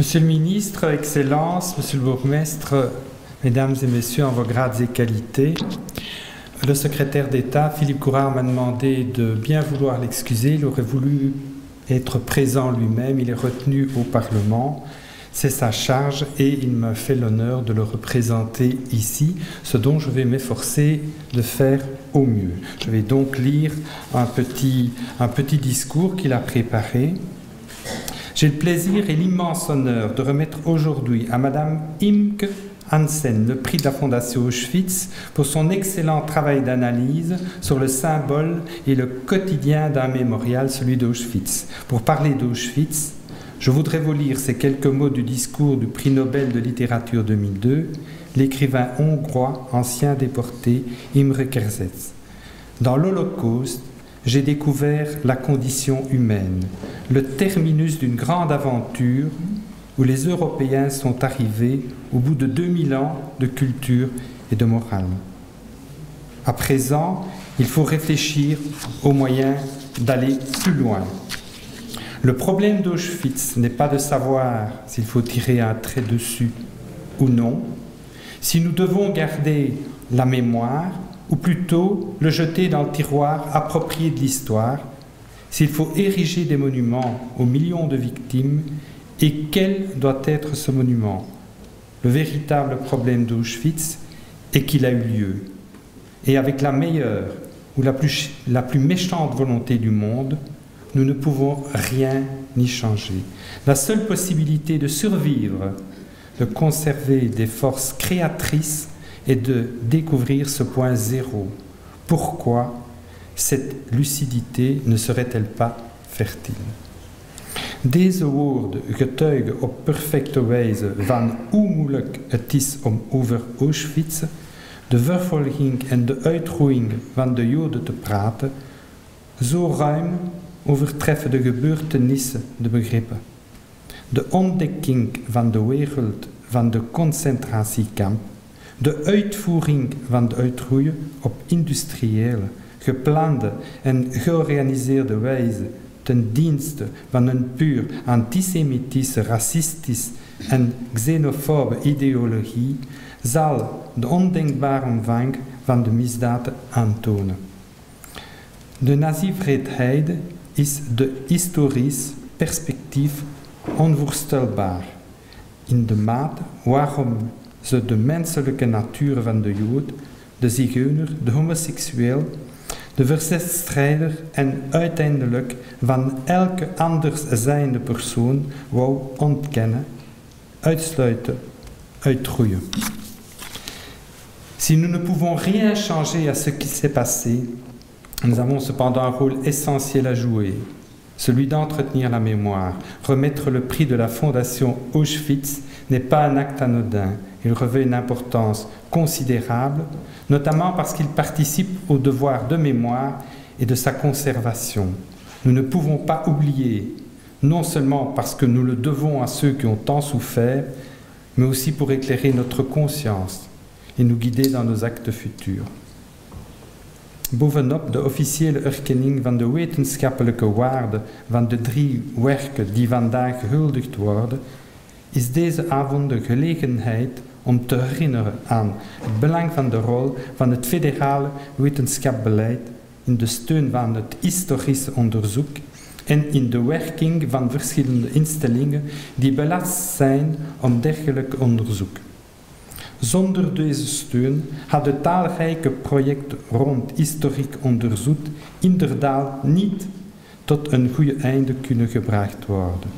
Monsieur le ministre, Excellences, Monsieur le bourgmestre, Mesdames et Messieurs, en vos grades et qualités, le secrétaire d'État, Philippe Courard, m'a demandé de bien vouloir l'excuser. Il aurait voulu être présent lui-même. Il est retenu au Parlement. C'est sa charge et il me fait l'honneur de le représenter ici, ce dont je vais m'efforcer de faire au mieux. Je vais donc lire un petit discours qu'il a préparé. J'ai le plaisir et l'immense honneur de remettre aujourd'hui à Madame Imke Hansen le prix de la Fondation Auschwitz pour son excellent travail d'analyse sur le symbole et le quotidien d'un mémorial, celui d'Auschwitz. Pour parler d'Auschwitz, je voudrais vous lire ces quelques mots du discours du prix Nobel de littérature 2002, l'écrivain hongrois ancien déporté Imre Kertész. Dans l'Holocauste, j'ai découvert la condition humaine, le terminus d'une grande aventure où les Européens sont arrivés au bout de 2000 ans de culture et de morale. À présent, il faut réfléchir aux moyens d'aller plus loin. Le problème d'Auschwitz n'est pas de savoir s'il faut tirer un trait dessus ou non, si nous devons garder la mémoire ou plutôt le jeter dans le tiroir approprié de l'histoire, s'il faut ériger des monuments aux millions de victimes, et quel doit être ce monument? Le véritable problème d'Auschwitz est qu'il a eu lieu, et avec la meilleure ou la plus méchante volonté du monde, nous ne pouvons rien y changer. La seule possibilité de survivre, de conserver des forces créatrices et de découvrir ce point zéro. Pourquoi cette lucidité ne serait-elle pas fertile? Deze woorden getuigen op perfecte wijze van hoe moeilijk het is om over Auschwitz, de vervolging en de uitroeiing van de Joden te praten. Zo ruim overtreffen de gebeurtenissen de begrippen. De ontdekking van de wereld van de concentratiekamp, de uitvoering van de uitroeien op industriële, geplande en georganiseerde wijze ten dienste van een puur antisemitische, racistische en xenofobe ideologie zal de ondenkbare omvang van de misdaden aantonen. De nazi-wreedheid is de historisch perspectief onvoorstelbaar in de mate waarom ze de menselijke natuur van de Jood, de zigeuner, de homoseksueel, de verzetstrijder en uiteindelijk van elke anders zijnde persoon wou ontkennen, uitsluiten, uitroeien. Si nous ne pouvons rien changer à ce qui s'est passé, nous avons cependant un rôle essentiel à jouer, celui d'entretenir la mémoire. Remettre le prix de la Fondation Auschwitz n'est pas un acte anodin. Il revêt une importance considérable, notamment parce qu'il participe au devoir de mémoire et de sa conservation. Nous ne pouvons pas oublier, non seulement parce que nous le devons à ceux qui ont tant souffert, mais aussi pour éclairer notre conscience et nous guider dans nos actes futurs. Bovenop de officiële erkenning van de wetenschappelijke waarde van de 3 werken die vandaag gehuldigd worden, is deze avond de gelegenheid om te herinneren aan het belang van de rol van het federale wetenschapsbeleid in de steun van het historische onderzoek en in de werking van verschillende instellingen die belast zijn om dergelijk onderzoek. Zonder deze steun hadden talrijke projecten rond historiek onderzoek inderdaad niet tot een goed einde kunnen gebracht worden.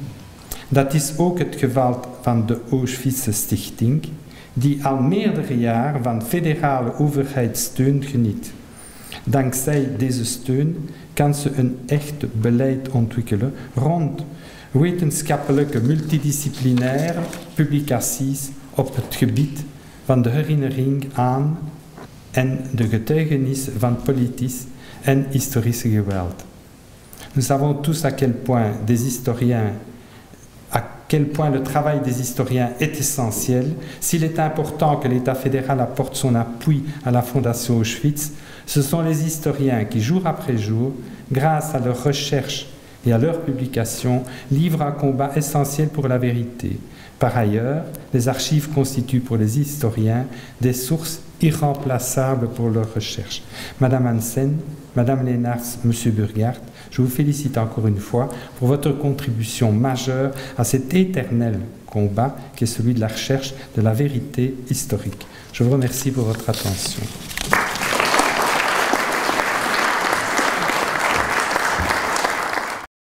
Dat is ook het geval van de Auschwitz Stichting, die al meerdere jaren van federale overheidssteun geniet. Dankzij deze steun kan ze een echt beleid ontwikkelen rond wetenschappelijke multidisciplinaire publicaties op het gebied van de herinnering aan en de getuigenis van politisch en historische geweld. Nous savons tous à quel point le travail des historiens est essentiel. S'il est important que l'État fédéral apporte son appui à la Fondation Auschwitz, ce sont les historiens qui, jour après jour, grâce à leurs recherches et à leur publication livrent un combat essentiel pour la vérité. Par ailleurs, les archives constituent pour les historiens des sources irremplaçables pour leurs recherches. Madame Hansen, Madame Leenaerts, Monsieur Burghardt, je vous félicite encore une fois pour votre contribution majeure à cet éternel combat qui est celui de la recherche de la vérité historique. Je vous remercie pour votre attention.